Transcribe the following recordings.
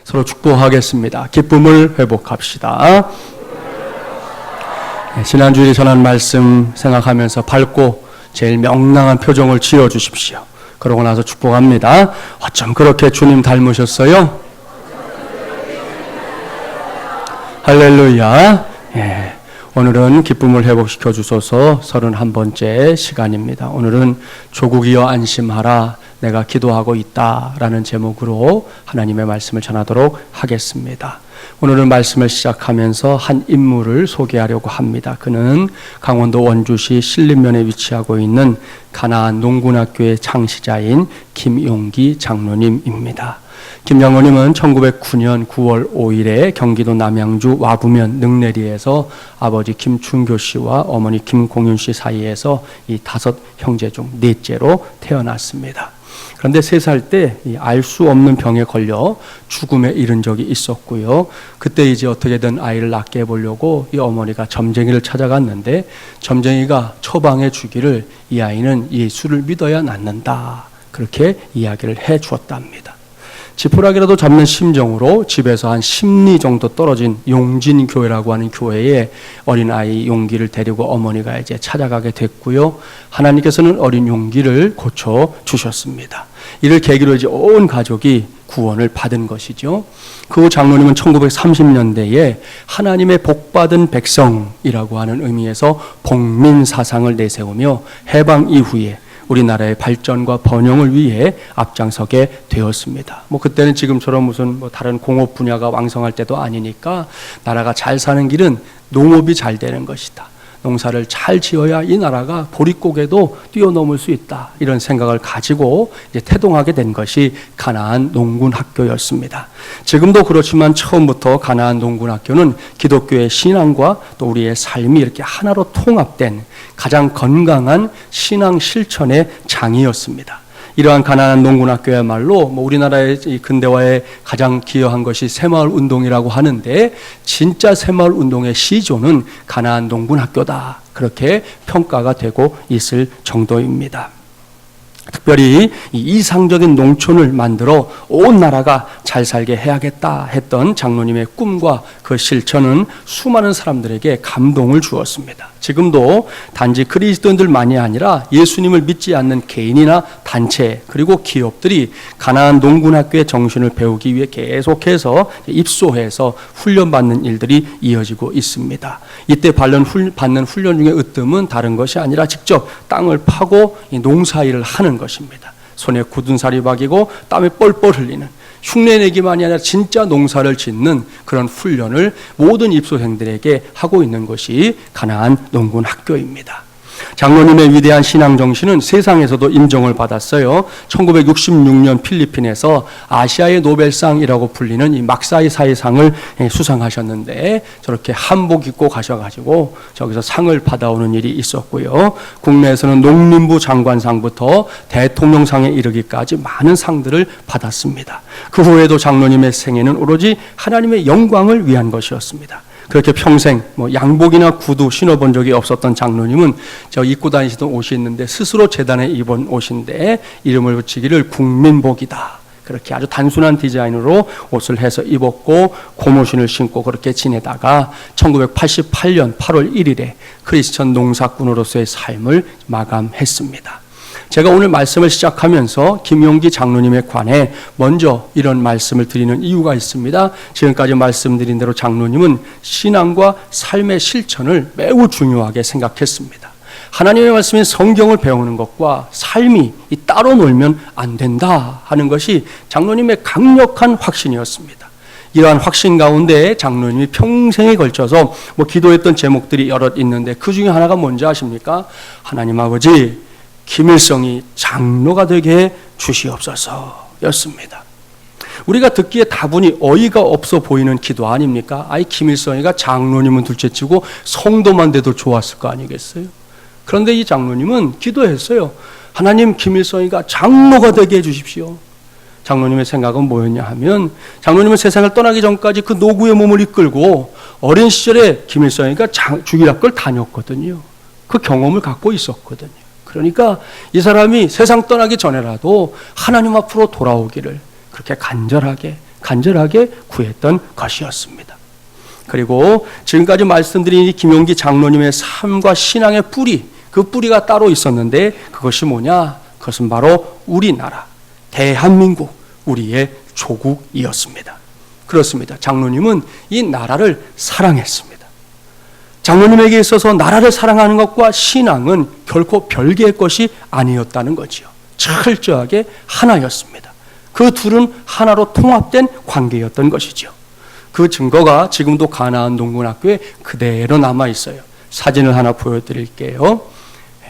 서로 축복하겠습니다. 기쁨을 회복합시다. 지난주에 전한 말씀 생각하면서 밝고 제일 명랑한 표정을 지어주십시오. 그러고 나서 축복합니다. 어쩜 그렇게 주님 닮으셨어요? 할렐루야. 오늘은 기쁨을 회복시켜 주소서 31번째 시간입니다. 오늘은 조국이여 안심하라 내가 기도하고 있다 라는 제목으로 하나님의 말씀을 전하도록 하겠습니다. 오늘은 말씀을 시작하면서 한 인물을 소개하려고 합니다. 그는 강원도 원주시 신림면에 위치하고 있는 가나안 농군학교의 창시자인 김용기 장로님입니다. 김 장로님은 1909년 9월 5일에 경기도 남양주 와부면 능내리에서 아버지 김춘교 씨와 어머니 김공윤 씨 사이에서 이 5 형제 중 넷째로 태어났습니다. 그런데 3살 때 알 수 없는 병에 걸려 죽음에 이른 적이 있었고요. 그때 이제 어떻게든 아이를 낳게 해보려고 이 어머니가 점쟁이를 찾아갔는데 점쟁이가 처방해 주기를 이 아이는 예수를 믿어야 낫는다. 그렇게 이야기를 해 주었답니다. 지푸라기라도 잡는 심정으로 집에서 한 10리 정도 떨어진 용진교회라고 하는 교회에 어린아이 용기를 데리고 어머니가 이제 찾아가게 됐고요. 하나님께서는 어린 용기를 고쳐주셨습니다. 이를 계기로 이제 온 가족이 구원을 받은 것이죠. 그 후 장로님은 1930년대에 하나님의 복받은 백성이라고 하는 의미에서 복민사상을 내세우며 해방 이후에 우리나라의 발전과 번영을 위해 앞장서게 되었습니다. 그때는 지금처럼 무슨 다른 공업 분야가 왕성할 때도 아니니까 나라가 잘 사는 길은 농업이 잘 되는 것이다. 농사를 잘 지어야 이 나라가 보릿고개도 뛰어넘을 수 있다. 이런 생각을 가지고 이제 태동하게 된 것이 가나안 농군학교였습니다. 지금도 그렇지만 처음부터 가나안 농군학교는 기독교의 신앙과 또 우리의 삶이 이렇게 하나로 통합된 가장 건강한 신앙 실천의 장이었습니다. 이러한 가나안 농군학교야말로 우리나라의 근대화에 가장 기여한 것이 새마을 운동이라고 하는데 진짜 새마을 운동의 시조는 가나안 농군학교다. 그렇게 평가가 되고 있을 정도입니다. 특별히 이 이상적인 농촌을 만들어 온 나라가 잘 살게 해야겠다 했던 장로님의 꿈과 그 실천은 수많은 사람들에게 감동을 주었습니다. 지금도 단지 그리스도인들만이 아니라 예수님을 믿지 않는 개인이나 단체 그리고 기업들이 가나안 농군학교의 정신을 배우기 위해 계속해서 입소해서 훈련받는 일들이 이어지고 있습니다. 이때 받는 훈련 중에 으뜸은 다른 것이 아니라 직접 땅을 파고 이 농사일을 하는 것입니다. 손에 굳은 살이 박이고 땀에 뻘뻘 흘리는 흉내내기만이 아니라 진짜 농사를 짓는 그런 훈련을 모든 입소생들에게 하고 있는 것이 가나안 농군학교입니다. 장로님의 위대한 신앙 정신은 세상에서도 인정을 받았어요. 1966년 필리핀에서 아시아의 노벨상이라고 불리는 이 막사이사이상을 수상하셨는데 저렇게 한복 입고 가셔가지고 저기서 상을 받아오는 일이 있었고요. 국내에서는 농림부 장관상부터 대통령상에 이르기까지 많은 상들을 받았습니다. 그 후에도 장로님의 생애는 오로지 하나님의 영광을 위한 것이었습니다. 그렇게 평생 양복이나 구두 신어본 적이 없었던 장로님은 저 입고 다니시던 옷이 있는데 스스로 재단에 입은 옷인데 이름을 붙이기를 국민복이다. 그렇게 아주 단순한 디자인으로 옷을 해서 입었고 고무신을 신고 그렇게 지내다가 1988년 8월 1일에 크리스천 농사꾼으로서의 삶을 마감했습니다. 제가 오늘 말씀을 시작하면서 김용기 장로님에 관해 먼저 이런 말씀을 드리는 이유가 있습니다. 지금까지 말씀드린 대로 장로님은 신앙과 삶의 실천을 매우 중요하게 생각했습니다. 하나님의 말씀인 성경을 배우는 것과 삶이 따로 놀면 안 된다 하는 것이 장로님의 강력한 확신이었습니다. 이러한 확신 가운데 장로님이 평생에 걸쳐서 기도했던 제목들이 여럿 있는데 그 중에 하나가 뭔지 아십니까? 하나님 아버지 김일성이 장로가 되게 주시옵소서였습니다. 우리가 듣기에 다분히 어이가 없어 보이는 기도 아닙니까? 김일성이가 장로님은 둘째치고 성도만 돼도 좋았을 거 아니겠어요? 그런데 이 장로님은 기도했어요. 하나님 김일성이가 장로가 되게 해주십시오. 장로님의 생각은 뭐였냐 하면 장로님은 세상을 떠나기 전까지 그 노구의 몸을 이끌고 어린 시절에 김일성이가 주일학교를 다녔거든요. 그 경험을 갖고 있었거든요. 그러니까 이 사람이 세상 떠나기 전에라도 하나님 앞으로 돌아오기를 그렇게 간절하게 간절하게 구했던 것이었습니다. 그리고 지금까지 말씀드린 이 김용기 장로님의 삶과 신앙의 뿌리, 그 뿌리가 따로 있었는데 그것이 뭐냐? 그것은 바로 우리나라, 대한민국, 우리의 조국이었습니다. 그렇습니다. 장로님은 이 나라를 사랑했습니다. 장로님에게 있어서 나라를 사랑하는 것과 신앙은 결코 별개의 것이 아니었다는 거지요. 철저하게 하나였습니다. 그 둘은 하나로 통합된 관계였던 것이죠. 그 증거가 지금도 가나안 농군학교에 그대로 남아 있어요. 사진을 하나 보여드릴게요.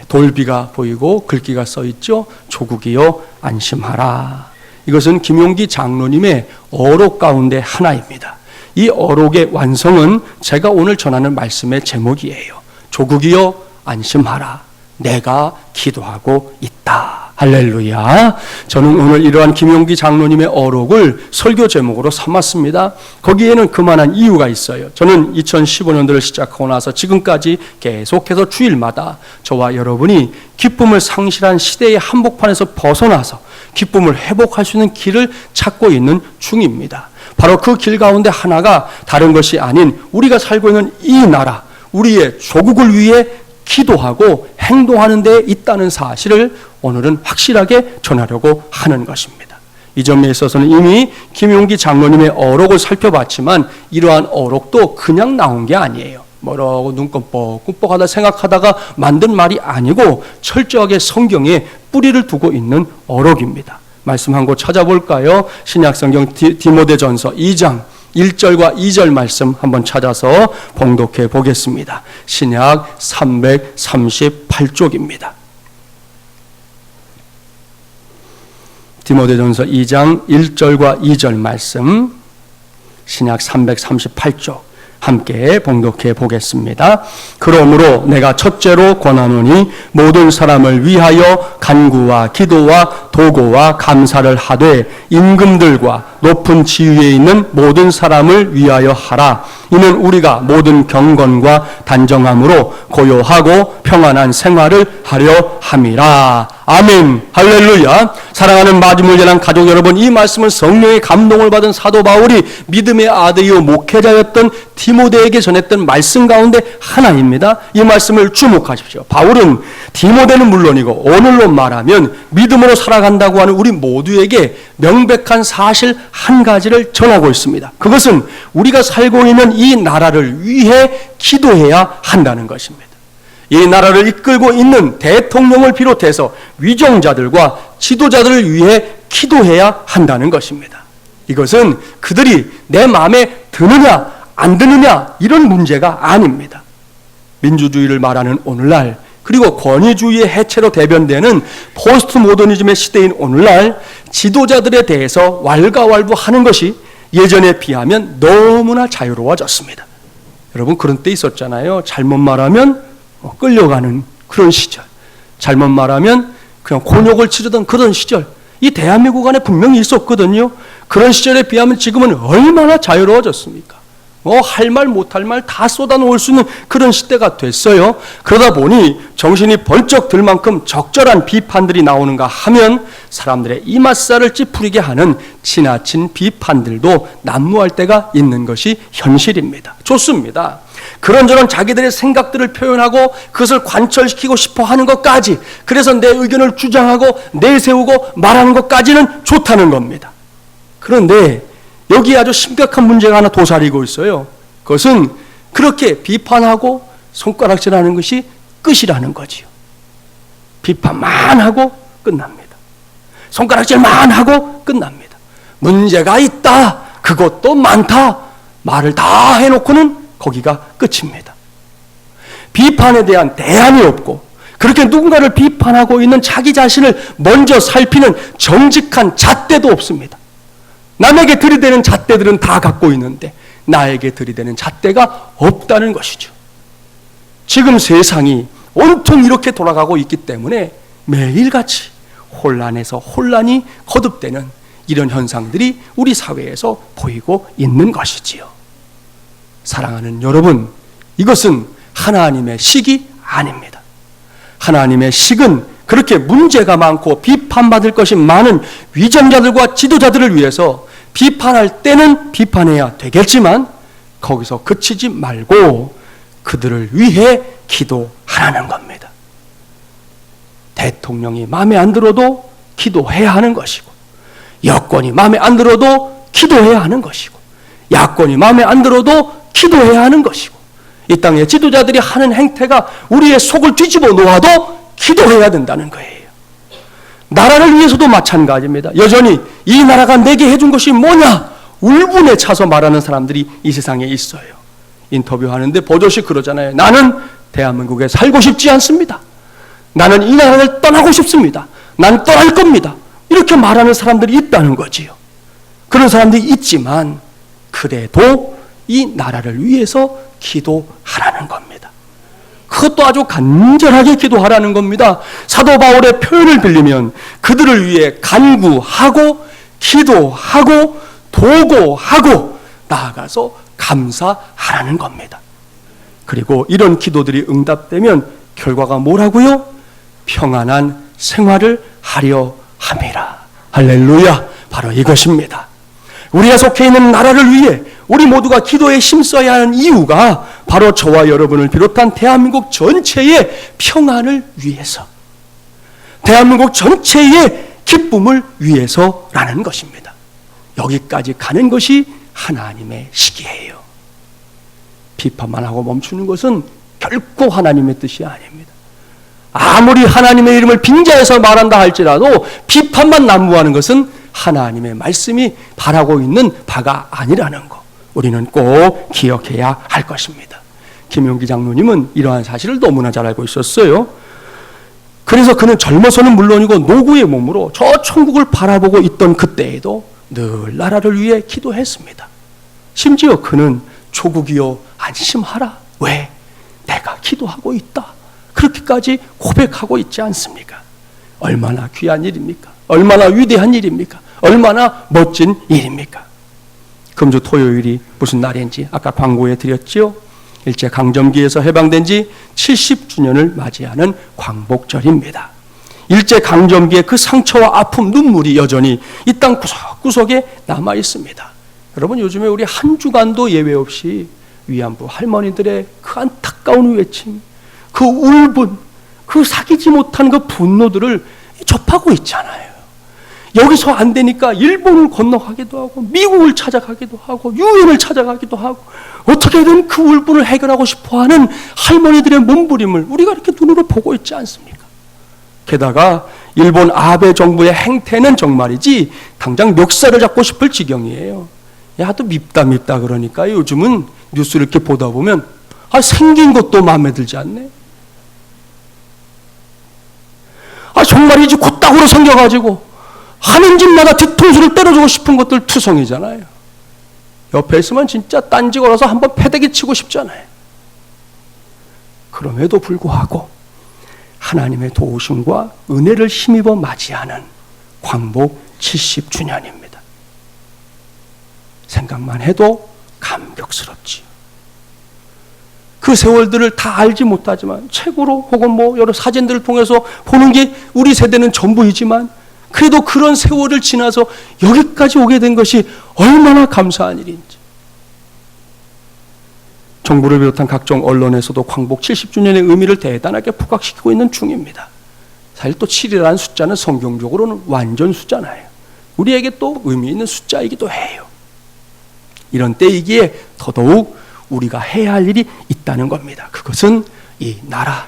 돌비가 보이고 글귀가 써 있죠. 조국이여 안심하라. 이것은 김용기 장로님의 어록 가운데 하나입니다. 이 어록의 완성은 제가 오늘 전하는 말씀의 제목이에요. 조국이여 안심하라. 내가 기도하고 있다. 할렐루야. 저는 오늘 이러한 김용기 장로님의 어록을 설교 제목으로 삼았습니다. 거기에는 그만한 이유가 있어요. 저는 2015년도를 시작하고 나서 지금까지 계속해서 주일마다 저와 여러분이 기쁨을 상실한 시대의 한복판에서 벗어나서 기쁨을 회복할 수 있는 길을 찾고 있는 중입니다. 바로 그 길 가운데 하나가 다른 것이 아닌 우리가 살고 있는 이 나라, 우리의 조국을 위해 기도하고 행동하는 데 있다는 사실을 오늘은 확실하게 전하려고 하는 것입니다. 이 점에 있어서는 이미 김용기 장로님의 어록을 살펴봤지만 이러한 어록도 그냥 나온 게 아니에요. 뭐라고 눈껌뻑 하다 생각하다가 만든 말이 아니고 철저하게 성경에 뿌리를 두고 있는 어록입니다. 말씀 한 곳 찾아볼까요? 신약성경 디모데전서 2장 1절과 2절 말씀 한번 찾아서 봉독해 보겠습니다. 신약 338쪽입니다. 디모데전서 2장 1절과 2절 말씀, 신약 338쪽 함께 봉독해 보겠습니다. 그러므로 내가 첫째로 권하노니 모든 사람을 위하여 간구와 기도와 도고와 감사를 하되 임금들과 높은 지위에 있는 모든 사람을 위하여 하라. 이는 우리가 모든 경건과 단정함으로 고요하고 평안한 생활을 하려 함이라. 아멘. 할렐루야. 사랑하는 마지못지한 가족 여러분, 이 말씀은 성령의 감동을 받은 사도 바울이 믿음의 아들이요 목회자였던 디모데에게 전했던 말씀 가운데 하나입니다. 이 말씀을 주목하십시오. 바울은 디모데는 물론이고 오늘로 말하면 믿음으로 살아간다고 하는 우리 모두에게 명백한 사실 한 가지를 전하고 있습니다. 그것은 우리가 살고 있는 이 나라를 위해 기도해야 한다는 것입니다. 이 나라를 이끌고 있는 대통령을 비롯해서 위정자들과 지도자들을 위해 기도해야 한다는 것입니다. 이것은 그들이 내 마음에 드느냐 안 드느냐 이런 문제가 아닙니다. 민주주의를 말하는 오늘날, 그리고 권위주의의 해체로 대변되는 포스트 모더니즘의 시대인 오늘날 지도자들에 대해서 왈가왈부하는 것이 예전에 비하면 너무나 자유로워졌습니다. 여러분 그런 때 있었잖아요. 잘못 말하면 끌려가는 그런 시절, 잘못 말하면 그냥 곤욕을 치르던 그런 시절, 이 대한민국 안에 분명히 있었거든요. 그런 시절에 비하면 지금은 얼마나 자유로워졌습니까? 할 말 못할 말 다 쏟아놓을 수 있는 그런 시대가 됐어요. 그러다 보니 정신이 번쩍 들 만큼 적절한 비판들이 나오는가 하면 사람들의 이맛살을 찌푸리게 하는 지나친 비판들도 난무할 때가 있는 것이 현실입니다. 좋습니다. 그런저런 자기들의 생각들을 표현하고 그것을 관철시키고 싶어 하는 것까지, 그래서 내 의견을 주장하고 내세우고 말하는 것까지는 좋다는 겁니다. 그런데 여기에 아주 심각한 문제가 하나 도사리고 있어요. 그것은 그렇게 비판하고 손가락질하는 것이 끝이라는 거지요. 비판만 하고 끝납니다. 손가락질만 하고 끝납니다. 문제가 있다, 그것도 많다, 말을 다 해놓고는 거기가 끝입니다. 비판에 대한 대안이 없고, 그렇게 누군가를 비판하고 있는 자기 자신을 먼저 살피는 정직한 잣대도 없습니다. 남에게 들이대는 잣대들은 다 갖고 있는데 나에게 들이대는 잣대가 없다는 것이죠. 지금 세상이 온통 이렇게 돌아가고 있기 때문에 매일같이 혼란에서 혼란이 거듭되는 이런 현상들이 우리 사회에서 보이고 있는 것이지요. 사랑하는 여러분, 이것은 하나님의 식이 아닙니다. 하나님의 식은 그렇게 문제가 많고 비판받을 것이 많은 위정자들과 지도자들을 위해서 비판할 때는 비판해야 되겠지만 거기서 그치지 말고 그들을 위해 기도하라는 겁니다. 대통령이 마음에 안 들어도 기도해야 하는 것이고, 여권이 마음에 안 들어도 기도해야 하는 것이고, 야권이 마음에 안 들어도 기도해야 하는 것이고, 이 땅의 지도자들이 하는 행태가 우리의 속을 뒤집어 놓아도 기도해야 된다는 거예요. 나라를 위해서도 마찬가지입니다. 여전히 이 나라가 내게 해준 것이 뭐냐? 울분에 차서 말하는 사람들이 이 세상에 있어요. 인터뷰하는데 버젓이 그러잖아요. 나는 대한민국에 살고 싶지 않습니다. 나는 이 나라를 떠나고 싶습니다. 난 떠날 겁니다. 이렇게 말하는 사람들이 있다는 거지요. 그런 사람들이 있지만 그래도 이 나라를 위해서 기도하라는 겁니다. 그것도 아주 간절하게 기도하라는 겁니다. 사도 바울의 표현을 빌리면 그들을 위해 간구하고 기도하고 도고하고 나아가서 감사하라는 겁니다. 그리고 이런 기도들이 응답되면 결과가 뭐라고요? 평안한 생활을 하려 함이라. 할렐루야. 바로 이것입니다. 우리가 속해 있는 나라를 위해 우리 모두가 기도에 힘써야 하는 이유가 바로 저와 여러분을 비롯한 대한민국 전체의 평안을 위해서, 대한민국 전체의 기쁨을 위해서라는 것입니다. 여기까지 가는 것이 하나님의 시기예요. 비판만 하고 멈추는 것은 결코 하나님의 뜻이 아닙니다. 아무리 하나님의 이름을 빙자해서 말한다 할지라도 비판만 난무하는 것은 하나님의 말씀이 바라고 있는 바가 아니라는 것, 우리는 꼭 기억해야 할 것입니다. 김용기 장로님은 이러한 사실을 너무나 잘 알고 있었어요. 그래서 그는 젊어서는 물론이고 노구의 몸으로 저 천국을 바라보고 있던 그때에도 늘 나라를 위해 기도했습니다. 심지어 그는 조국이여 안심하라. 왜? 내가 기도하고 있다. 그렇게까지 고백하고 있지 않습니까? 얼마나 귀한 일입니까? 얼마나 위대한 일입니까? 얼마나 멋진 일입니까? 금주 토요일이 무슨 날인지 아까 광고에 드렸지요. 일제강점기에서 해방된 지 70주년을 맞이하는 광복절입니다. 일제강점기의 그 상처와 아픔, 눈물이 여전히 이 땅 구석구석에 남아 있습니다. 여러분, 요즘에 우리 한 주간도 예외 없이 위안부 할머니들의 그 안타까운 외침, 그 울분, 그 사귀지 못한 그 분노들을 접하고 있잖아요. 여기서 안 되니까 일본을 건너가기도 하고 미국을 찾아가기도 하고 유엔을 찾아가기도 하고 어떻게든 그 울분을 해결하고 싶어하는 할머니들의 몸부림을 우리가 이렇게 눈으로 보고 있지 않습니까? 게다가 일본 아베 정부의 행태는 정말이지 당장 멱살을 잡고 싶을 지경이에요. 야, 또 밉다 그러니까 요즘은 뉴스를 이렇게 보다 보면 생긴 것도 마음에 들지 않네. 정말이지 곧다구로 생겨가지고 하는 집마다 뒤통수를 때려주고 싶은 것들 투성이잖아요. 옆에 있으면 진짜 딴지 걸어서 한번 패대기 치고 싶잖아요. 그럼에도 불구하고 하나님의 도우심과 은혜를 힘입어 맞이하는 광복 70주년입니다. 생각만 해도 감격스럽지요. 그 세월들을 다 알지 못하지만 책으로 혹은 여러 사진들을 통해서 보는 게 우리 세대는 전부이지만 그래도 그런 세월을 지나서 여기까지 오게 된 것이 얼마나 감사한 일인지. 정부를 비롯한 각종 언론에서도 광복 70주년의 의미를 대단하게 부각시키고 있는 중입니다. 사실 또 7이라는 숫자는 성경적으로는 완전 숫자잖아요. 우리에게 또 의미 있는 숫자이기도 해요. 이런 때이기에 더더욱 우리가 해야 할 일이 있다는 겁니다. 그것은 이 나라,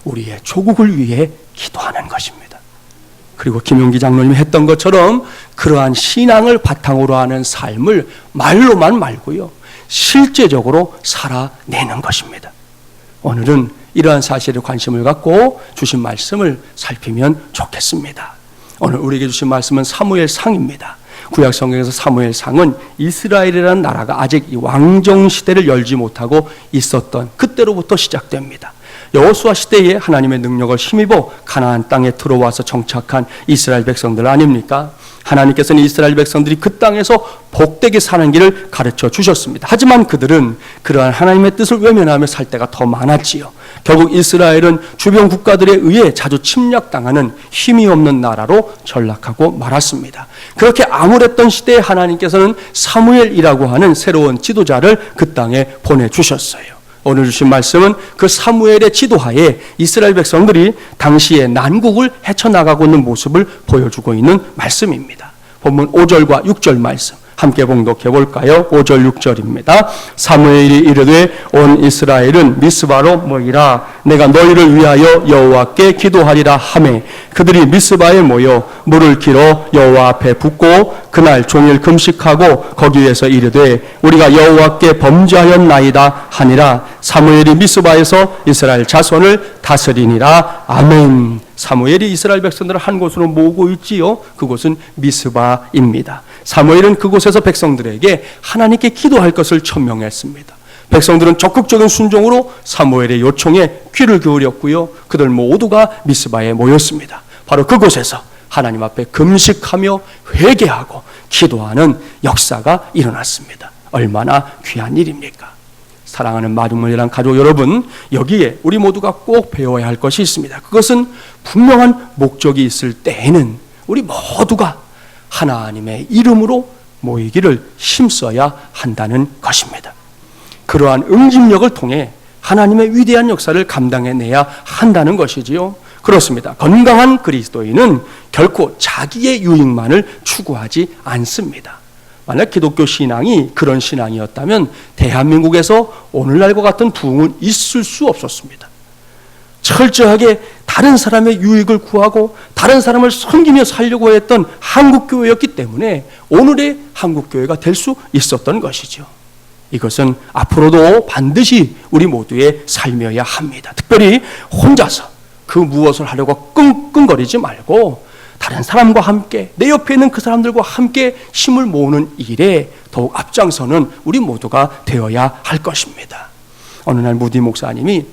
우리의 조국을 위해 기도하는 것입니다. 그리고 김용기 장로님이 했던 것처럼 그러한 신앙을 바탕으로 하는 삶을 말로만 말고요, 실제적으로 살아내는 것입니다. 오늘은 이러한 사실에 관심을 갖고 주신 말씀을 살피면 좋겠습니다. 오늘 우리에게 주신 말씀은 사무엘상입니다. 구약 성경에서 사무엘상은 이스라엘이라는 나라가 아직 왕정 시대를 열지 못하고 있었던 그때로부터 시작됩니다. 여호수아 시대에 하나님의 능력을 힘입어 가나안 땅에 들어와서 정착한 이스라엘 백성들 아닙니까? 하나님께서는 이스라엘 백성들이 그 땅에서 복되게 사는 길을 가르쳐 주셨습니다. 하지만 그들은 그러한 하나님의 뜻을 외면하며 살 때가 더 많았지요. 결국 이스라엘은 주변 국가들에 의해 자주 침략당하는 힘이 없는 나라로 전락하고 말았습니다. 그렇게 암울했던 시대에 하나님께서는 사무엘이라고 하는 새로운 지도자를 그 땅에 보내주셨어요. 오늘 주신 말씀은 그 사무엘의 지도하에 이스라엘 백성들이 당시의 난국을 헤쳐나가고 있는 모습을 보여주고 있는 말씀입니다. 본문 5절과 6절 말씀 함께 봉독해 볼까요? 5절 6절입니다. 사무엘이 이르되 온 이스라엘은 미스바로 모이라. 내가 너희를 위하여 여호와께 기도하리라 하매 그들이 미스바에 모여 물을 길어 여호와 앞에 붓고 그날 종일 금식하고 거기에서 이르되 우리가 여호와께 범죄하였나이다 하니라. 사무엘이 미스바에서 이스라엘 자손을 다스리니라. 아멘. 사무엘이 이스라엘 백성들을 한 곳으로 모으고 있지요. 그곳은 미스바입니다. 사무엘은 그곳에서 백성들에게 하나님께 기도할 것을 천명했습니다. 백성들은 적극적인 순종으로 사무엘의 요청에 귀를 기울였고요. 그들 모두가 미스바에 모였습니다. 바로 그곳에서 하나님 앞에 금식하며 회개하고 기도하는 역사가 일어났습니다. 얼마나 귀한 일입니까? 사랑하는 마중물이란 가족 여러분, 여기에 우리 모두가 꼭 배워야 할 것이 있습니다. 그것은 분명한 목적이 있을 때에는 우리 모두가 하나님의 이름으로 모이기를 힘써야 한다는 것입니다. 그러한 응집력을 통해 하나님의 위대한 역사를 감당해내야 한다는 것이지요. 그렇습니다. 건강한 그리스도인은 결코 자기의 유익만을 추구하지 않습니다. 만약 기독교 신앙이 그런 신앙이었다면 대한민국에서 오늘날과 같은 부흥은 있을 수 없었습니다. 철저하게 다른 사람의 유익을 구하고 다른 사람을 섬기며 살려고 했던 한국교회였기 때문에 오늘의 한국교회가 될 수 있었던 것이죠. 이것은 앞으로도 반드시 우리 모두의 삶이어야 합니다. 특별히 혼자서 그 무엇을 하려고 끙끙거리지 말고 다른 사람과 함께 내 옆에 있는 그 사람들과 함께 힘을 모으는 일에 더욱 앞장서는 우리 모두가 되어야 할 것입니다. 어느 날 무디 목사님이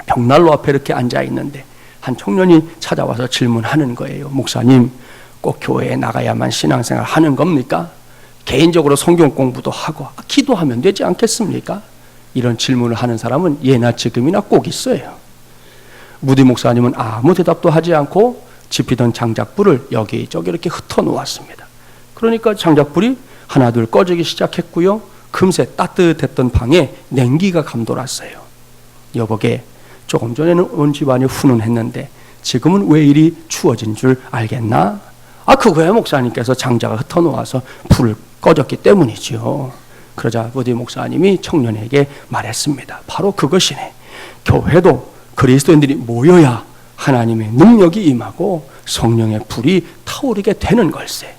벽난로 앞에 이렇게 앉아 있는데 한 청년이 찾아와서 질문하는 거예요. 목사님, 꼭 교회에 나가야만 신앙생활 하는 겁니까? 개인적으로 성경 공부도 하고 기도하면 되지 않겠습니까? 이런 질문을 하는 사람은 예나 지금이나 꼭 있어요. 무디 목사님은 아무 대답도 하지 않고 지피던 장작불을 여기저기 이렇게 흩어놓았습니다. 그러니까 장작불이 하나둘 꺼지기 시작했고요. 금세 따뜻했던 방에 냉기가 감돌았어요. 여보게, 조금 전에는 온 집안이 훈훈했는데 지금은 왜 이리 추워진 줄 알겠나? 그거야 목사님께서 장작을 흩어놓아서 불을 꺼졌기 때문이지요. 그러자 무디 목사님이 청년에게 말했습니다. 바로 그것이네. 교회도 그리스도인들이 모여야 하나님의 능력이 임하고 성령의 불이 타오르게 되는 걸세.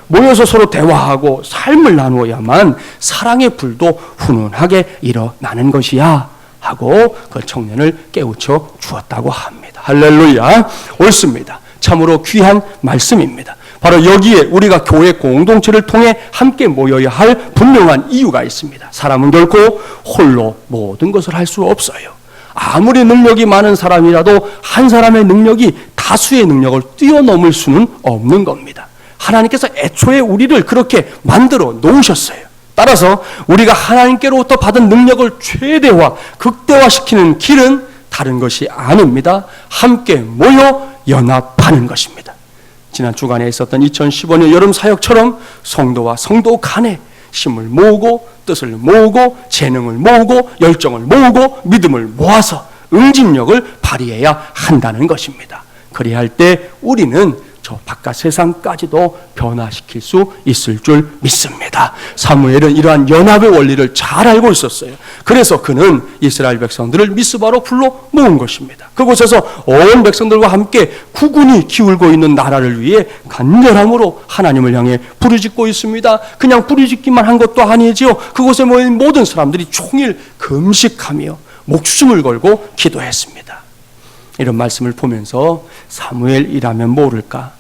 모여서 서로 대화하고 삶을 나누어야만 사랑의 불도 훈훈하게 일어나는 것이야 하고 그 청년을 깨우쳐 주었다고 합니다. 할렐루야. 옳습니다. 참으로 귀한 말씀입니다. 바로 여기에 우리가 교회 공동체를 통해 함께 모여야 할 분명한 이유가 있습니다. 사람은 결코 홀로 모든 것을 할 수 없어요. 아무리 능력이 많은 사람이라도 한 사람의 능력이 다수의 능력을 뛰어넘을 수는 없는 겁니다. 하나님께서 애초에 우리를 그렇게 만들어 놓으셨어요. 따라서 우리가 하나님께로부터 받은 능력을 최대화, 극대화시키는 길은 다른 것이 아닙니다. 함께 모여 연합하는 것입니다. 지난 주간에 있었던 2015년 여름 사역처럼 성도와 성도 간에 힘을 모으고 뜻을 모으고 재능을 모으고 열정을 모으고 믿음을 모아서 응집력을 발휘해야 한다는 것입니다. 그리할 때 우리는 저 바깥 세상까지도 변화시킬 수 있을 줄 믿습니다. 사무엘은 이러한 연합의 원리를 잘 알고 있었어요. 그래서 그는 이스라엘 백성들을 미스바로 불러 모은 것입니다. 그곳에서 온 백성들과 함께 구군이 기울고 있는 나라를 위해 간절함으로 하나님을 향해 부르짖고 있습니다. 그냥 부르짖기만 한 것도 아니지요. 그곳에 모인 모든 사람들이 종일 금식하며 목숨을 걸고 기도했습니다. 이런 말씀을 보면서 사무엘이라면 모를까?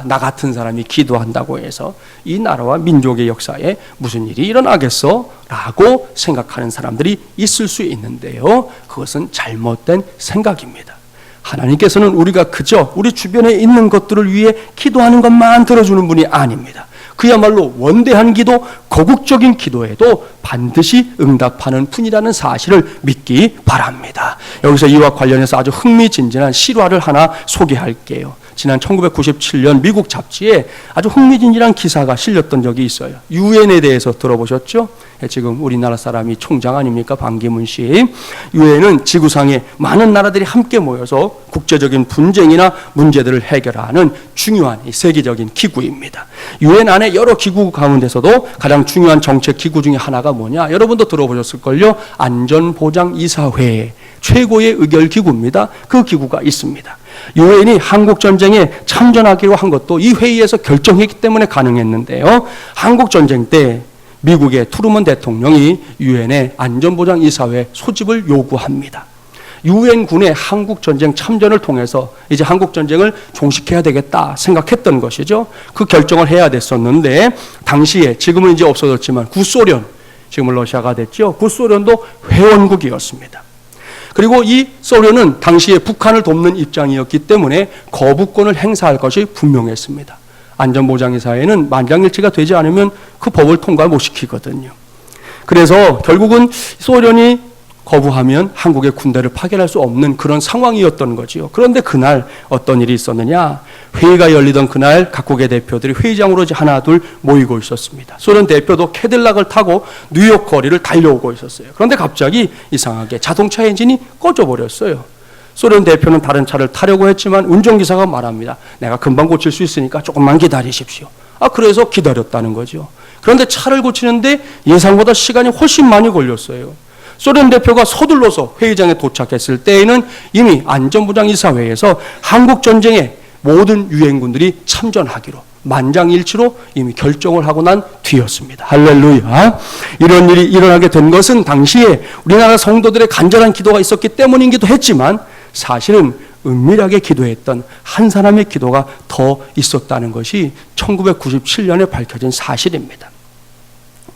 나 같은 사람이 기도한다고 해서 이 나라와 민족의 역사에 무슨 일이 일어나겠어? 라고 생각하는 사람들이 있을 수 있는데요. 그것은 잘못된 생각입니다. 하나님께서는 우리가 그저 우리 주변에 있는 것들을 위해 기도하는 것만 들어주는 분이 아닙니다. 그야말로 원대한 기도, 거국적인 기도에도 반드시 응답하는 분이라는 사실을 믿기 바랍니다. 여기서 이와 관련해서 아주 흥미진진한 실화를 하나 소개할게요. 지난 1997년 미국 잡지에 아주 흥미진진한 기사가 실렸던 적이 있어요. 유엔에 대해서 들어보셨죠? 지금 우리나라 사람이 총장 아닙니까? 반기문 씨. 유엔은 지구상에 많은 나라들이 함께 모여서 국제적인 분쟁이나 문제들을 해결하는 중요한 세계적인 기구입니다. 유엔 안에 여러 기구 가운데서도 가장 중요한 정책 기구 중에 하나가 뭐냐? 여러분도 들어보셨을걸요? 안전보장이사회, 최고의 의결 기구입니다. 그 기구가 있습니다. 유엔이 한국전쟁에 참전하기로 한 것도 이 회의에서 결정했기 때문에 가능했는데요. 한국전쟁 때 미국의 트루먼 대통령이 유엔의 안전보장이사회 소집을 요구합니다. 유엔군의 한국전쟁 참전을 통해서 이제 한국전쟁을 종식해야 되겠다 생각했던 것이죠. 그 결정을 해야 됐었는데 당시에 지금은 이제 없어졌지만 구소련, 지금은 러시아가 됐죠. 구소련도 회원국이었습니다. 그리고 이 소련은 당시에 북한을 돕는 입장이었기 때문에 거부권을 행사할 것이 분명했습니다. 안전보장이사회는 만장일치가 되지 않으면 그 법을 통과 못 시키거든요. 그래서 결국은 소련이 거부하면 한국의 군대를 파견할 수 없는 그런 상황이었던 거지요. 그런데 그날 어떤 일이 있었느냐? 회의가 열리던 그날 각국의 대표들이 회의장으로 하나 둘 모이고 있었습니다. 소련 대표도 캐딜락을 타고 뉴욕 거리를 달려오고 있었어요. 그런데 갑자기 이상하게 자동차 엔진이 꺼져버렸어요. 소련 대표는 다른 차를 타려고 했지만 운전기사가 말합니다. 내가 금방 고칠 수 있으니까 조금만 기다리십시오. 그래서 기다렸다는 거죠. 그런데 차를 고치는데 예상보다 시간이 훨씬 많이 걸렸어요. 소련 대표가 서둘러서 회의장에 도착했을 때에는 이미 안전보장이사회에서 한국전쟁에 모든 유엔군들이 참전하기로 만장일치로 이미 결정을 하고 난 뒤였습니다. 할렐루야. 이런 일이 일어나게 된 것은 당시에 우리나라 성도들의 간절한 기도가 있었기 때문이기도 했지만 사실은 은밀하게 기도했던 한 사람의 기도가 더 있었다는 것이 1997년에 밝혀진 사실입니다.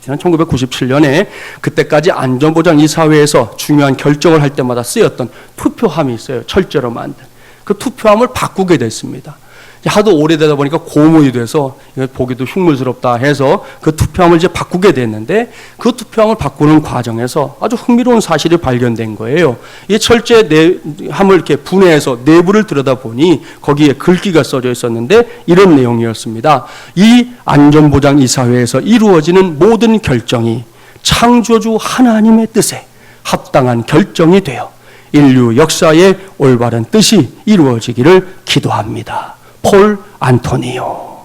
지난 1997년에 그때까지 안전보장이사회에서 중요한 결정을 할 때마다 쓰였던 투표함이 있어요. 철제로 만든. 그 투표함을 바꾸게 됐습니다. 하도 오래되다 보니까 고무이 돼서 보기도 흉물스럽다 해서 그 투표함을 이제 바꾸게 됐는데 그 투표함을 바꾸는 과정에서 아주 흥미로운 사실이 발견된 거예요. 이 철제함을 이렇게 분해해서 내부를 들여다보니 거기에 글귀가 써져 있었는데 이런 내용이었습니다. 이 안전보장이사회에서 이루어지는 모든 결정이 창조주 하나님의 뜻에 합당한 결정이 되어 인류 역사의 올바른 뜻이 이루어지기를 기도합니다. 폴 안토니오.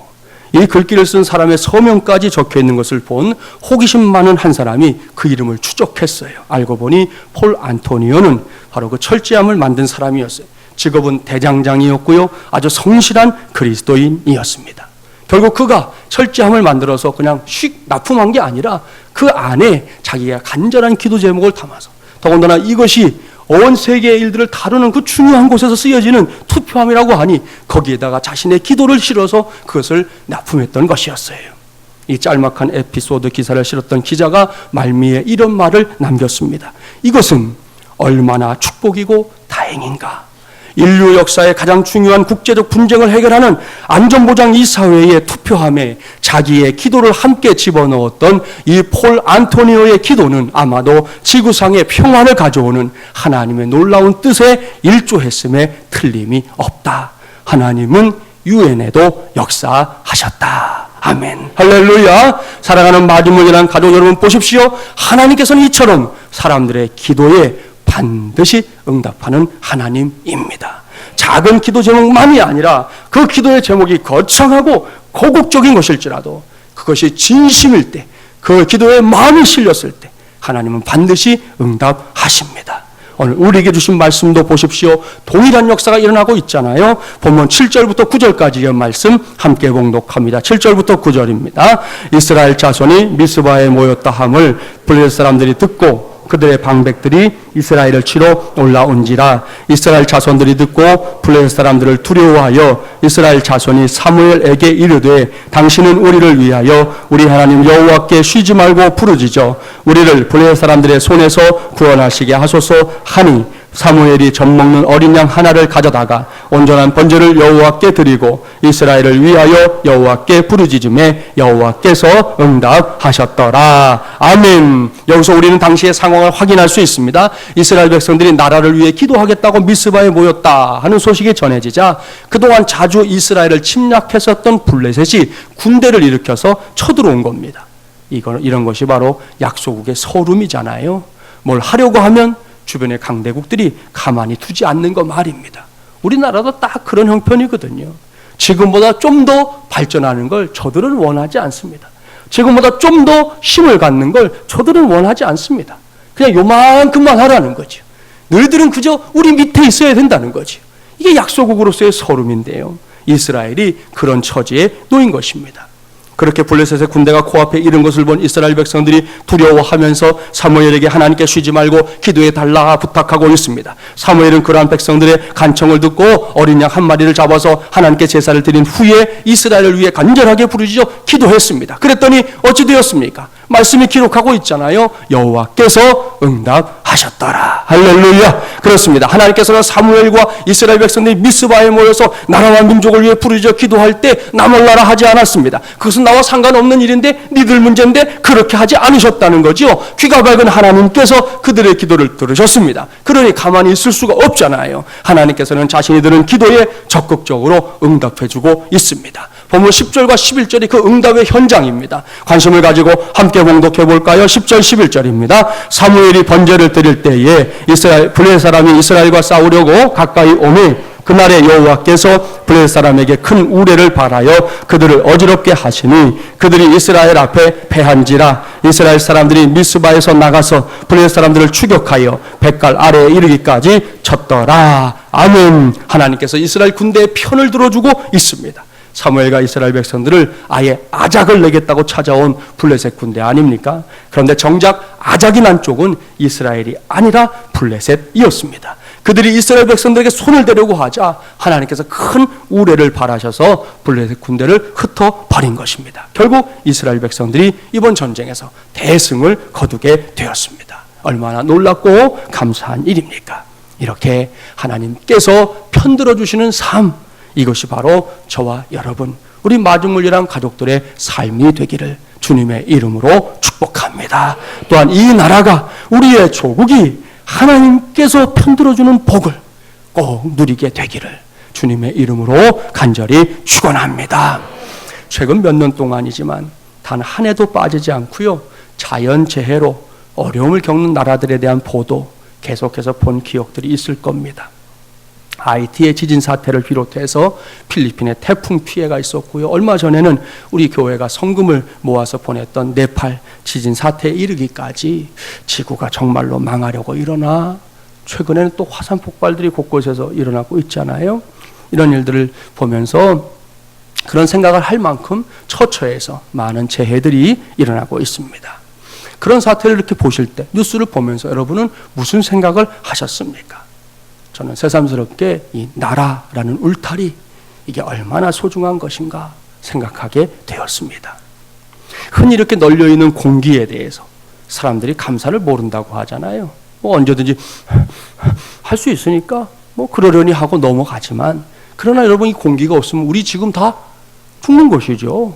이 글귀를 쓴 사람의 서명까지 적혀 있는 것을 본 호기심 많은 한 사람이 그 이름을 추적했어요. 알고 보니 폴 안토니오는 바로 그 철제함을 만든 사람이었어요. 직업은 대장장이었고요. 아주 성실한 그리스도인이었습니다. 결국 그가 철제함을 만들어서 그냥 휙 납품한 게 아니라 그 안에 자기가 간절한 기도 제목을 담아서 더군다나 이것이 온 세계의 일들을 다루는 그 중요한 곳에서 쓰여지는 투표함이라고 하니 거기에다가 자신의 기도를 실어서 그것을 납품했던 것이었어요. 이 짤막한 에피소드 기사를 실었던 기자가 말미에 이런 말을 남겼습니다. 이것은 얼마나 축복이고 다행인가. 인류 역사의 가장 중요한 국제적 분쟁을 해결하는 안전보장이사회의 투표함에 자기의 기도를 함께 집어넣었던 이 폴 안토니오의 기도는 아마도 지구상의 평화를 가져오는 하나님의 놀라운 뜻에 일조했음에 틀림이 없다. 하나님은 유엔에도 역사하셨다. 아멘. 할렐루야. 사랑하는 마지못이란 가족 여러분 보십시오. 하나님께서는 이처럼 사람들의 기도에 반드시 응답하는 하나님입니다. 작은 기도 제목만이 아니라 그 기도의 제목이 거창하고 고국적인 것일지라도 그것이 진심일 때, 그 기도에 마음이 실렸을 때 하나님은 반드시 응답하십니다. 오늘 우리에게 주신 말씀도 보십시오. 동일한 역사가 일어나고 있잖아요. 본문 7절부터 9절까지의 말씀 함께 봉독합니다. 7절부터 9절입니다. 이스라엘 자손이 미스바에 모였다 함을 블레셋 사람들이 듣고 그들의 방백들이 이스라엘을 치러 올라온지라. 이스라엘 자손들이 듣고 블레셋 사람들을 두려워하여 이스라엘 자손이 사무엘에게 이르되 당신은 우리를 위하여 우리 하나님 여호와께 쉬지 말고 부르짖어 우리를 블레셋 사람들의 손에서 구원하시게 하소서 하니 사무엘이 젖먹는 어린 양 하나를 가져다가 온전한 번제를 여호와께 드리고 이스라엘을 위하여 여호와께 부르짖음에 여호와께서 응답하셨더라. 아멘. 여기서 우리는 당시의 상황을 확인할 수 있습니다. 이스라엘 백성들이 나라를 위해 기도하겠다고 미스바에 모였다 하는 소식이 전해지자 그동안 자주 이스라엘을 침략했었던 블레셋이 군대를 일으켜서 쳐들어온 겁니다. 이런 것이 바로 약소국의 서름이잖아요. 뭘 하려고 하면 주변의 강대국들이 가만히 두지 않는 거 말입니다. 우리나라도 딱 그런 형편이거든요. 지금보다 좀 더 발전하는 걸 저들은 원하지 않습니다. 지금보다 좀 더 힘을 갖는 걸 저들은 원하지 않습니다. 그냥 요만큼만 하라는 거죠. 너희들은 그저 우리 밑에 있어야 된다는 거죠. 이게 약소국으로서의 서름인데요. 이스라엘이 그런 처지에 놓인 것입니다. 그렇게 블레셋의 군대가 코앞에 이른 것을 본 이스라엘 백성들이 두려워하면서 사무엘에게 하나님께 쉬지 말고 기도해 달라 부탁하고 있습니다. 사무엘은 그러한 백성들의 간청을 듣고 어린 양 한 마리를 잡아서 하나님께 제사를 드린 후에 이스라엘을 위해 간절하게 부르짖어 기도했습니다. 그랬더니 어찌 되었습니까? 말씀이 기록하고 있잖아요. 여호와께서 응답하셨더라. 할렐루야. 그렇습니다. 하나님께서는 사무엘과 이스라엘 백성들이 미스바에 모여서 나라와 민족을 위해 부르짖어 기도할 때 나 몰라라 하지 않았습니다. 그것은 나와 상관없는 일인데 니들 문제인데 그렇게 하지 않으셨다는 거지요. 귀가 밝은 하나님께서 그들의 기도를 들으셨습니다. 그러니 가만히 있을 수가 없잖아요. 하나님께서는 자신이 드는 기도에 적극적으로 응답해주고 있습니다. 본문 10절과 11절이 그 응답의 현장입니다. 관심을 가지고 함께 봉독해 볼까요? 10절 11절입니다. 사무엘이 번제를 드릴 때에 블레셋 사람이 이스라엘과 싸우려고 가까이 오매 그날에 여호와께서 블레셋 사람에게 큰 우레를 발하여 그들을 어지럽게 하시니 그들이 이스라엘 앞에 패한지라. 이스라엘 사람들이 미스바에서 나가서 블레셋 사람들을 추격하여 뱃갈 아래에 이르기까지 쳤더라. 아멘. 하나님께서 이스라엘 군대의 편을 들어주고 있습니다. 사무엘과 이스라엘 백성들을 아예 아작을 내겠다고 찾아온 블레셋 군대 아닙니까? 그런데 정작 아작이 난 쪽은 이스라엘이 아니라 블레셋이었습니다. 그들이 이스라엘 백성들에게 손을 대려고 하자 하나님께서 큰 우레를 발하셔서 블레셋 군대를 흩어버린 것입니다. 결국 이스라엘 백성들이 이번 전쟁에서 대승을 거두게 되었습니다. 얼마나 놀랍고 감사한 일입니까? 이렇게 하나님께서 편들어 주시는 삶, 이것이 바로 저와 여러분, 우리 마중물이란 가족들의 삶이 되기를 주님의 이름으로 축복합니다. 또한 이 나라가, 우리의 조국이 하나님께서 편들어주는 복을 꼭 누리게 되기를 주님의 이름으로 간절히 축원합니다. 최근 몇 년 동안이지만 단 한 해도 빠지지 않고요, 자연재해로 어려움을 겪는 나라들에 대한 보도 계속해서 본 기억들이 있을 겁니다. 하이티의 지진 사태를 비롯해서 필리핀의 태풍 피해가 있었고요. 얼마 전에는 우리 교회가 성금을 모아서 보냈던 네팔 지진 사태에 이르기까지 지구가 정말로 망하려고 일어나, 최근에는 또 화산 폭발들이 곳곳에서 일어나고 있잖아요. 이런 일들을 보면서 그런 생각을 할 만큼 처처해서 많은 재해들이 일어나고 있습니다. 그런 사태를 이렇게 보실 때, 뉴스를 보면서 여러분은 무슨 생각을 하셨습니까? 저는 새삼스럽게 이 나라라는 울타리, 이게 얼마나 소중한 것인가 생각하게 되었습니다. 흔히 이렇게 널려있는 공기에 대해서 사람들이 감사를 모른다고 하잖아요. 언제든지 할 수 있으니까 그러려니 하고 넘어가지만, 그러나 여러분, 이 공기가 없으면 우리 지금 다 죽는 것이죠.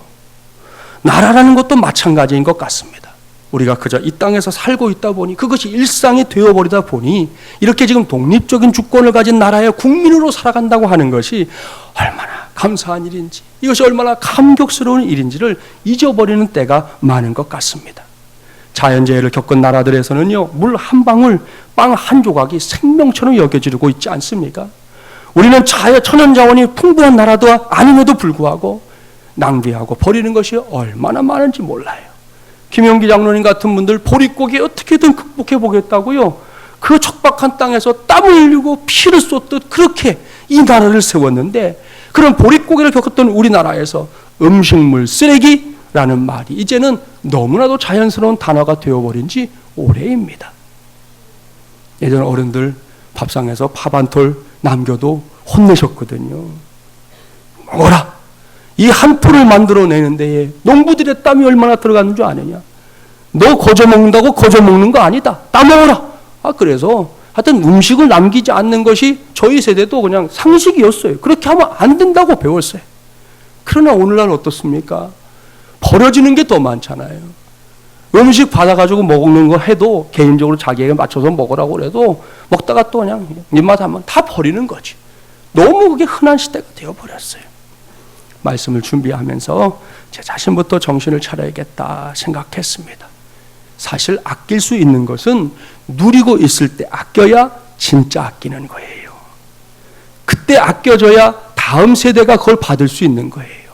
나라라는 것도 마찬가지인 것 같습니다. 우리가 그저 이 땅에서 살고 있다 보니, 그것이 일상이 되어버리다 보니 이렇게 지금 독립적인 주권을 가진 나라의 국민으로 살아간다고 하는 것이 얼마나 감사한 일인지, 이것이 얼마나 감격스러운 일인지를 잊어버리는 때가 많은 것 같습니다. 자연재해를 겪은 나라들에서는요, 물 한 방울, 빵 한 조각이 생명처럼 여겨지고 있지 않습니까? 우리는 천연자원이 풍부한 나라도 아님에도 불구하고 낭비하고 버리는 것이 얼마나 많은지 몰라요. 김용기 장로님 같은 분들 보릿고개 어떻게든 극복해 보겠다고요, 그 척박한 땅에서 땀을 흘리고 피를 쏟듯 그렇게 이 나라를 세웠는데, 그런 보릿고개를 겪었던 우리나라에서 음식물 쓰레기라는 말이 이제는 너무나도 자연스러운 단어가 되어버린 지 오래입니다. 예전 어른들 밥상에서 밥 한 톨 남겨도 혼내셨거든요. 먹어라! 이 한 톨을 만들어내는 데에 농부들의 땀이 얼마나 들어갔는 줄 아느냐? 너 거저 먹는다고 거저 먹는 거 아니다. 따먹어라! 그래서 하여튼 음식을 남기지 않는 것이 저희 세대도 그냥 상식이었어요. 그렇게 하면 안 된다고 배웠어요. 그러나 오늘날 어떻습니까? 버려지는 게 더 많잖아요. 음식 받아가지고 먹는 거 해도 개인적으로 자기에게 맞춰서 먹으라고 그래도 먹다가 또 그냥 입맛 하면 다 버리는 거지. 너무 그게 흔한 시대가 되어버렸어요. 말씀을 준비하면서 제 자신부터 정신을 차려야겠다 생각했습니다. 사실 아낄 수 있는 것은 누리고 있을 때 아껴야 진짜 아끼는 거예요. 그때 아껴줘야 다음 세대가 그걸 받을 수 있는 거예요.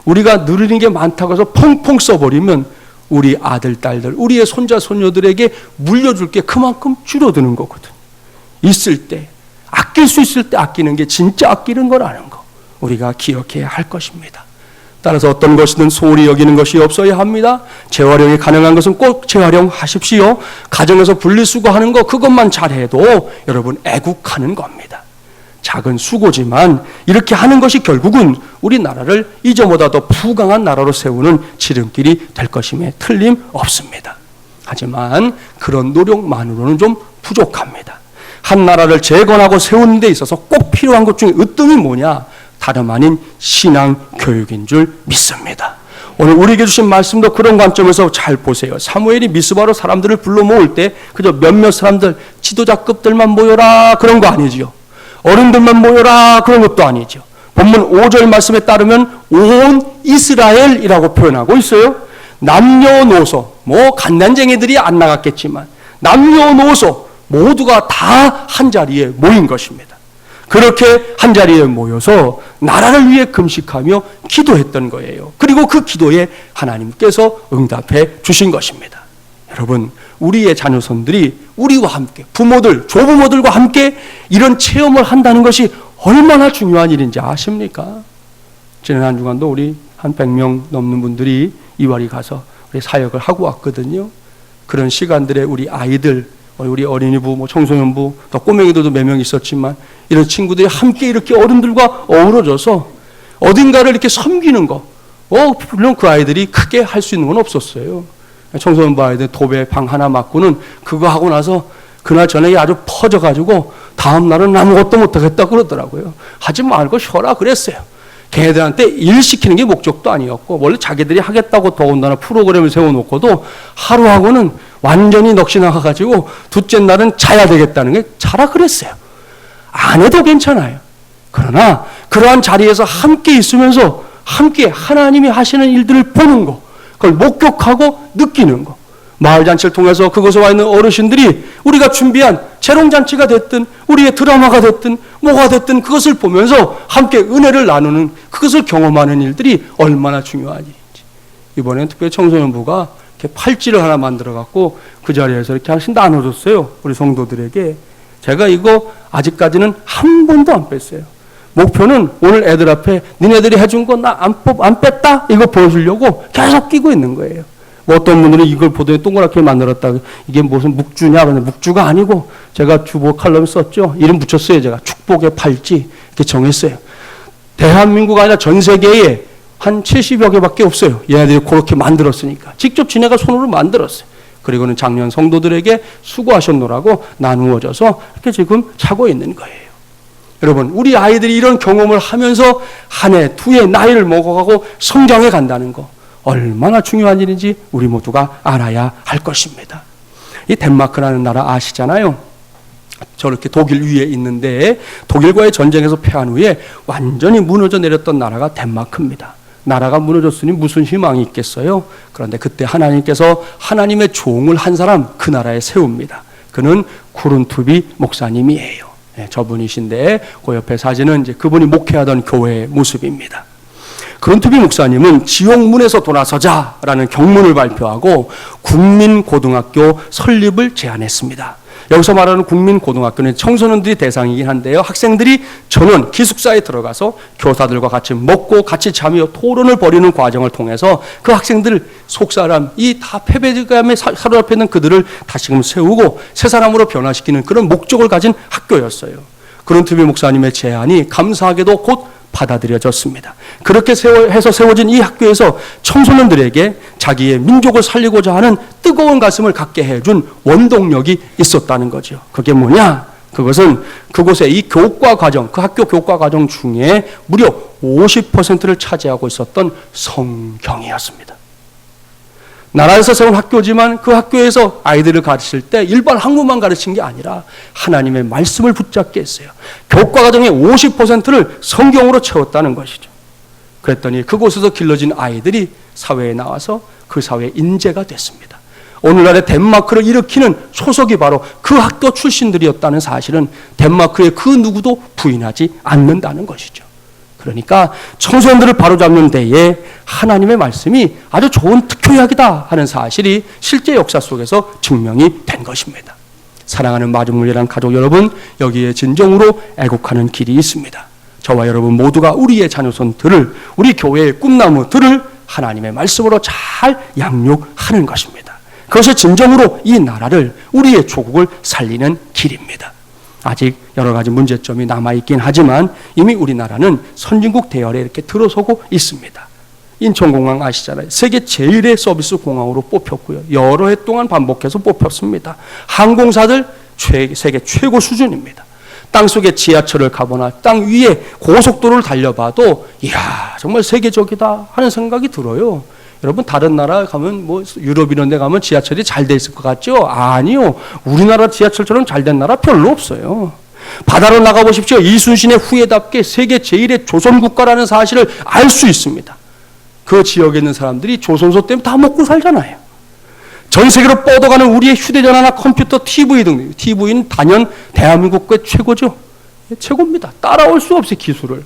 우리가 누리는 게 많다고 해서 펑펑 써버리면 우리 아들, 딸들, 우리의 손자, 손녀들에게 물려줄 게 그만큼 줄어드는 거거든. 있을 때, 아낄 수 있을 때 아끼는 게 진짜 아끼는 거라는 거 우리가 기억해야 할 것입니다. 따라서 어떤 것이든 소홀히 여기는 것이 없어야 합니다. 재활용이 가능한 것은 꼭 재활용하십시오. 가정에서 분리수거하는 거 그것만 잘해도 여러분 애국하는 겁니다. 작은 수고지만 이렇게 하는 것이 결국은 우리나라를 이전보다 더 부강한 나라로 세우는 지름길이 될 것임에 틀림없습니다. 하지만 그런 노력만으로는 좀 부족합니다. 한 나라를 재건하고 세우는 데 있어서 꼭 필요한 것 중에 으뜸이 뭐냐? 다름 아닌 신앙 교육인 줄 믿습니다. 오늘 우리에게 주신 말씀도 그런 관점에서 잘 보세요. 사무엘이 미스바로 사람들을 불러 모을 때 그저 몇몇 사람들, 지도자급들만 모여라 그런 거 아니지요. 어른들만 모여라 그런 것도 아니죠. 본문 5절 말씀에 따르면 온 이스라엘이라고 표현하고 있어요. 남녀노소, 뭐 갓난쟁이들이 안 나갔겠지만 남녀노소 모두가 다 한 자리에 모인 것입니다. 그렇게 한 자리에 모여서 나라를 위해 금식하며 기도했던 거예요. 그리고 그 기도에 하나님께서 응답해 주신 것입니다. 여러분, 우리의 자녀손들이 우리와 함께, 부모들, 조부모들과 함께 이런 체험을 한다는 것이 얼마나 중요한 일인지 아십니까? 지난 한 주간도 우리 한 100명 넘는 분들이 이와리 가서 우리 사역을 하고 왔거든요. 그런 시간들에 우리 아이들, 우리 어린이부, 뭐 청소년부, 또 꼬맹이들도 몇 명 있었지만 이런 친구들이 함께 이렇게 어른들과 어우러져서 어딘가를 이렇게 섬기는 거, 물론 그 아이들이 크게 할 수 있는 건 없었어요. 청소년부 아이들 도배 방 하나 맡고는 그거 하고 나서 그날 저녁에 아주 퍼져가지고 다음 날은 아무것도 못하겠다 그러더라고요. 하지 말고 쉬어라 그랬어요. 걔네들한테 일 시키는 게 목적도 아니었고 원래 자기들이 하겠다고 더군다나 프로그램을 세워놓고도 하루하고는 완전히 넋이 나가가지고 둘째 날은 자야 되겠다는 게 자라 그랬어요. 안 해도 괜찮아요. 그러나 그러한 자리에서 함께 있으면서 함께 하나님이 하시는 일들을 보는 거, 그걸 목격하고 느끼는 거, 마을잔치를 통해서 그곳에 와 있는 어르신들이 우리가 준비한 재롱잔치가 됐든 우리의 드라마가 됐든 뭐가 됐든 그것을 보면서 함께 은혜를 나누는, 그것을 경험하는 일들이 얼마나 중요한 일인지. 이번에는 특별히 청소년부가 이렇게 팔찌를 하나 만들어 갖고 그 자리에서 이렇게 하나씩 나눠줬어요. 우리 성도들에게. 제가 이거 아직까지는 한 번도 안 뺐어요. 목표는 오늘 애들 앞에 니네들이 해준 거 나 안 뺐다? 이거 보여주려고 계속 끼고 있는 거예요. 뭐 어떤 분들은 이걸 보더니 동그랗게 만들었다. 이게 무슨 묵주냐? 근데 묵주가 아니고 제가 주보 칼럼 썼죠. 이름 붙였어요. 제가 축복의 팔찌 이렇게 정했어요. 대한민국 아니라 전 세계에 한 70여 개밖에 없어요. 얘네들이 그렇게 만들었으니까. 직접 지네가 손으로 만들었어요. 그리고는 작년 성도들에게 수고하셨노라고 나누어져서 이렇게 지금 차고 있는 거예요. 여러분, 우리 아이들이 이런 경험을 하면서 한 해, 두 해 나이를 먹어가고 성장해 간다는 거 얼마나 중요한 일인지 우리 모두가 알아야 할 것입니다. 이 덴마크라는 나라 아시잖아요. 저렇게 독일 위에 있는데 독일과의 전쟁에서 패한 후에 완전히 무너져 내렸던 나라가 덴마크입니다. 나라가 무너졌으니 무슨 희망이 있겠어요? 그런데 그때 하나님께서 하나님의 종을 한 사람 그 나라에 세웁니다. 그는 구룬투비 목사님이에요. 네, 저분이신데 그 옆에 사진은 이제 그분이 목회하던 교회의 모습입니다. 구룬투비 목사님은 지옥문에서 돌아서자라는 경문을 발표하고 국민고등학교 설립을 제안했습니다. 여기서 말하는 국민고등학교는 청소년들이 대상이긴 한데요. 학생들이 전원 기숙사에 들어가서 교사들과 같이 먹고 같이 자며 토론을 벌이는 과정을 통해서 그 학생들 속사람, 이 다 패배감에 사로잡혀 있는 그들을 다시금 세우고 새 사람으로 변화시키는 그런 목적을 가진 학교였어요. 구룬투비 목사님의 제안이 감사하게도 곧 받아들여졌습니다. 그렇게 해서 세워진 이 학교에서 청소년들에게 자기의 민족을 살리고자 하는 뜨거운 가슴을 갖게 해준 원동력이 있었다는 거죠. 그게 뭐냐? 그것은 그곳의 이 교과 과정, 그 학교 교과 과정 중에 무려 50%를 차지하고 있었던 성경이었습니다. 나라에서 세운 학교지만 그 학교에서 아이들을 가르칠 때 일반 학문만 가르친 게 아니라 하나님의 말씀을 붙잡게 했어요. 교과 과정의 50%를 성경으로 채웠다는 것이죠. 그랬더니 그곳에서 길러진 아이들이 사회에 나와서 그 사회의 인재가 됐습니다. 오늘날의 덴마크를 일으키는 초석이 바로 그 학교 출신들이었다는 사실은 덴마크의 그 누구도 부인하지 않는다는 것이죠. 그러니까 청소년들을 바로잡는 데에 하나님의 말씀이 아주 좋은 특효약이다 하는 사실이 실제 역사 속에서 증명이 된 것입니다. 사랑하는 마중물이란 가족 여러분, 여기에 진정으로 애국하는 길이 있습니다. 저와 여러분 모두가 우리의 자녀손들을, 우리 교회의 꿈나무들을 하나님의 말씀으로 잘 양육하는 것입니다. 그것이 진정으로 이 나라를, 우리의 조국을 살리는 길입니다. 아직 여러 가지 문제점이 남아있긴 하지만 이미 우리나라는 선진국 대열에 이렇게 들어서고 있습니다. 인천공항 아시잖아요. 세계 제1의 서비스 공항으로 뽑혔고요. 여러 해 동안 반복해서 뽑혔습니다. 항공사들 세계 최고 수준입니다. 땅속에 지하철을 가거나 땅 위에 고속도로를 달려봐도 이야 정말 세계적이다 하는 생각이 들어요. 여러분 다른 나라 가면 뭐 유럽 이런 데 가면 지하철이 잘 돼 있을 것 같죠? 아니요. 우리나라 지하철처럼 잘 된 나라 별로 없어요. 바다로 나가보십시오. 이순신의 후예답게 세계 제1의 조선국가라는 사실을 알 수 있습니다. 그 지역에 있는 사람들이 조선소 때문에 다 먹고 살잖아요. 전 세계로 뻗어가는 우리의 휴대전화나 컴퓨터, TV 등, TV는 단연 대한민국의 최고죠. 최고입니다. 따라올 수 없어요, 기술을.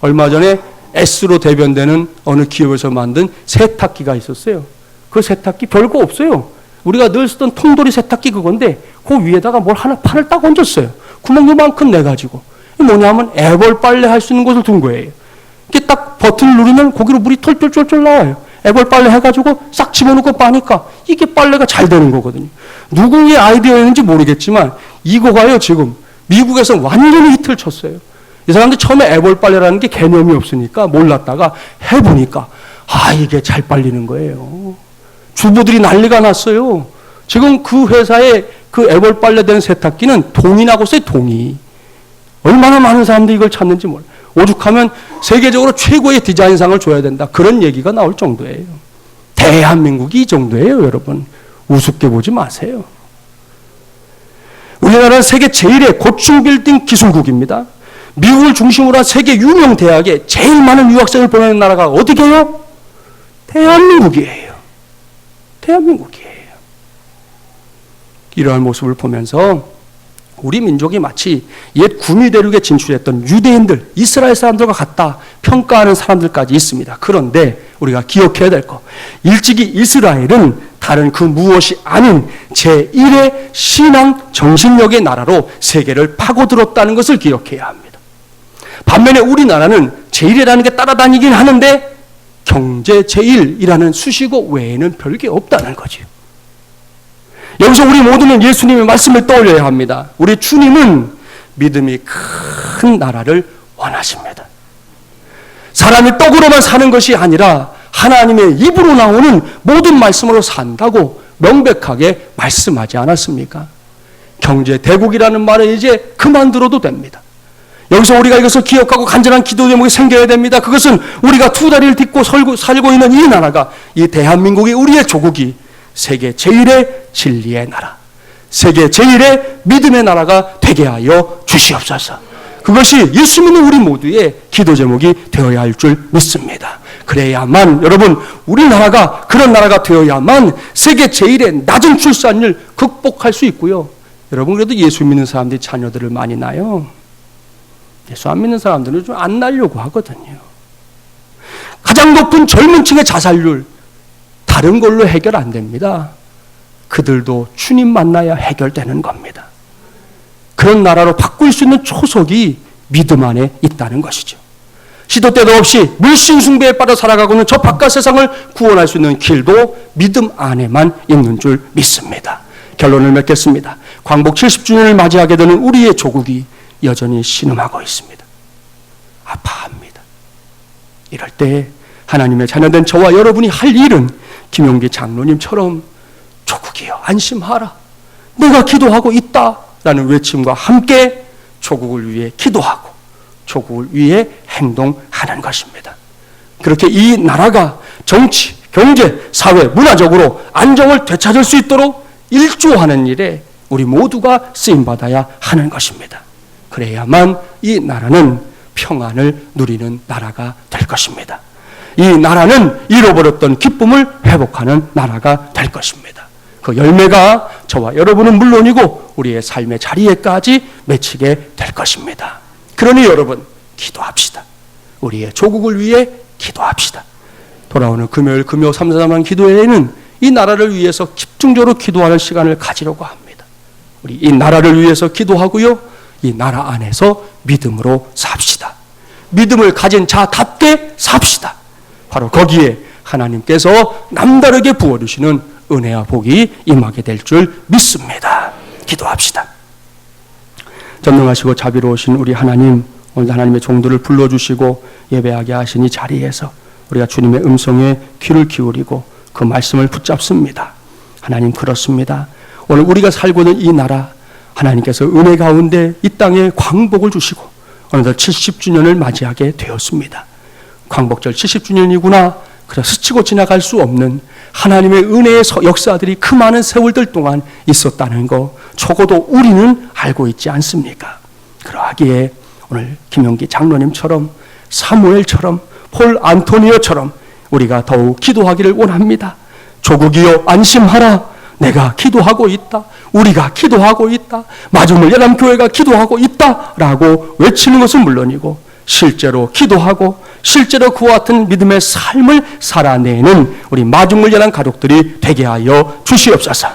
얼마 전에 S로 대변되는 어느 기업에서 만든 세탁기가 있었어요. 그 세탁기 별거 없어요. 우리가 늘 쓰던 통돌이 세탁기 그건데 그 위에다가 뭘 하나 판을 딱 얹었어요. 구멍 요만큼 내가지고. 뭐냐면 애벌 빨래 할 수 있는 곳을 둔 거예요. 이렇게 딱 버튼을 누르면 거기로 물이 털쫄쫄쫄 나와요. 애벌 빨래 해가지고 싹 집어넣고 빠니까 이게 빨래가 잘 되는 거거든요. 누구의 아이디어였는지 모르겠지만 이거가요 지금 미국에서 완전히 히트를 쳤어요. 이 사람들 처음에 애벌 빨래라는 게 개념이 없으니까 몰랐다가 해보니까 아 이게 잘 빨리는 거예요. 주부들이 난리가 났어요. 지금 그 회사에 그 애벌 빨래 된 세탁기는 동이 나고 있어요. 동이. 얼마나 많은 사람들이 이걸 찾는지 몰라요. 오죽하면 세계적으로 최고의 디자인상을 줘야 된다. 그런 얘기가 나올 정도예요. 대한민국이 이 정도예요, 여러분. 우습게 보지 마세요. 우리나라는 세계 제1의 고층 빌딩 기술국입니다. 미국을 중심으로 한 세계 유명 대학에 제일 많은 유학생을 보내는 나라가 어디게요? 대한민국이에요. 대한민국이에요. 이러한 모습을 보면서 우리 민족이 마치 옛 구미 대륙에 진출했던 유대인들, 이스라엘 사람들과 같다 평가하는 사람들까지 있습니다. 그런데 우리가 기억해야 될 것, 일찍이 이스라엘은 다른 그 무엇이 아닌 제1의 신앙 정신력의 나라로 세계를 파고들었다는 것을 기억해야 합니다. 반면에 우리나라는 제1이라는 게 따라다니긴 하는데 경제 제1이라는 수식어 외에는 별게 없다는 거죠. 여기서 우리 모두는 예수님의 말씀을 떠올려야 합니다. 우리 주님은 믿음이 큰 나라를 원하십니다. 사람이 떡으로만 사는 것이 아니라 하나님의 입으로 나오는 모든 말씀으로 산다고 명백하게 말씀하지 않았습니까? 경제 대국이라는 말은 이제 그만 들어도 됩니다. 여기서 우리가 이것을 기억하고 간절한 기도 제목이 생겨야 됩니다. 그것은 우리가 두 다리를 딛고 살고 있는 이 나라가, 이 대한민국이, 우리의 조국이 세계 제1의 진리의 나라, 세계 제1의 믿음의 나라가 되게 하여 주시옵소서. 그것이 예수 믿는 우리 모두의 기도 제목이 되어야 할 줄 믿습니다. 그래야만 여러분 우리나라가 그런 나라가 되어야만 세계 제1의 낮은 출산율 극복할 수 있고요. 여러분 그래도 예수 믿는 사람들이 자녀들을 많이 낳아요. 예수 안 믿는 사람들은 좀 안 낳으려고 하거든요. 가장 높은 젊은 층의 자살률 다른 걸로 해결 안 됩니다. 그들도 주님 만나야 해결되는 겁니다. 그런 나라로 바꿀 수 있는 초석이 믿음 안에 있다는 것이죠. 시도 때도 없이 물신 숭배에 빠져 살아가고는 저 바깥 세상을 구원할 수 있는 길도 믿음 안에만 있는 줄 믿습니다. 결론을 맺겠습니다. 광복 70주년을 맞이하게 되는 우리의 조국이 여전히 신음하고 있습니다. 아파합니다. 이럴 때 하나님의 자녀된 저와 여러분이 할 일은 김용기 장로님처럼 조국이여 안심하라, 내가 기도하고 있다 라는 외침과 함께 조국을 위해 기도하고 조국을 위해 행동하는 것입니다. 그렇게 이 나라가 정치, 경제, 사회, 문화적으로 안정을 되찾을 수 있도록 일조하는 일에 우리 모두가 쓰임받아야 하는 것입니다. 그래야만 이 나라는 평안을 누리는 나라가 될 것입니다. 이 나라는 잃어버렸던 기쁨을 회복하는 나라가 될 것입니다. 그 열매가 저와 여러분은 물론이고 우리의 삶의 자리에까지 맺히게 될 것입니다. 그러니 여러분, 기도합시다. 우리의 조국을 위해 기도합시다. 돌아오는 금요일 금요 3, 4만 기도회에는 이 나라를 위해서 집중적으로 기도하는 시간을 가지려고 합니다. 우리 이 나라를 위해서 기도하고요, 이 나라 안에서 믿음으로 삽시다. 믿음을 가진 자답게 삽시다. 바로 거기에 하나님께서 남다르게 부어주시는 은혜와 복이 임하게 될 줄 믿습니다. 기도합시다. 전능하시고 자비로우신 우리 하나님, 오늘 하나님의 종들을 불러주시고 예배하게 하신 이 자리에서 우리가 주님의 음성에 귀를 기울이고 그 말씀을 붙잡습니다. 하나님, 그렇습니다. 오늘 우리가 살고 있는 이 나라, 하나님께서 은혜 가운데 이 땅에 광복을 주시고 어느덧 70주년을 맞이하게 되었습니다. 광복절 70주년이구나. 그래서 스치고 지나갈 수 없는 하나님의 은혜의 역사들이 그 많은 세월들 동안 있었다는 거 적어도 우리는 알고 있지 않습니까? 그러하기에 오늘 김용기 장로님처럼, 사무엘처럼, 폴 안토니오처럼 우리가 더욱 기도하기를 원합니다. 조국이여 안심하라, 내가 기도하고 있다, 우리가 기도하고 있다, 마중물 연합교회가 기도하고 있다라고 외치는 것은 물론이고 실제로 기도하고 실제로 그와 같은 믿음의 삶을 살아내는 우리 마중물 연합 가족들이 되게 하여 주시옵소서.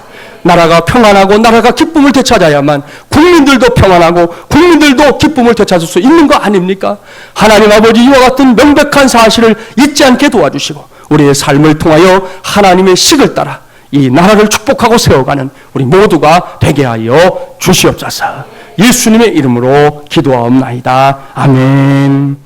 나라가 평안하고 나라가 기쁨을 되찾아야만 국민들도 평안하고 국민들도 기쁨을 되찾을 수 있는 거 아닙니까? 하나님 아버지, 이와 같은 명백한 사실을 잊지 않게 도와주시고 우리의 삶을 통하여 하나님의 식을 따라 이 나라를 축복하고 세워가는 우리 모두가 되게 하여 주시옵소서. 예수님의 이름으로 기도하옵나이다. 아멘.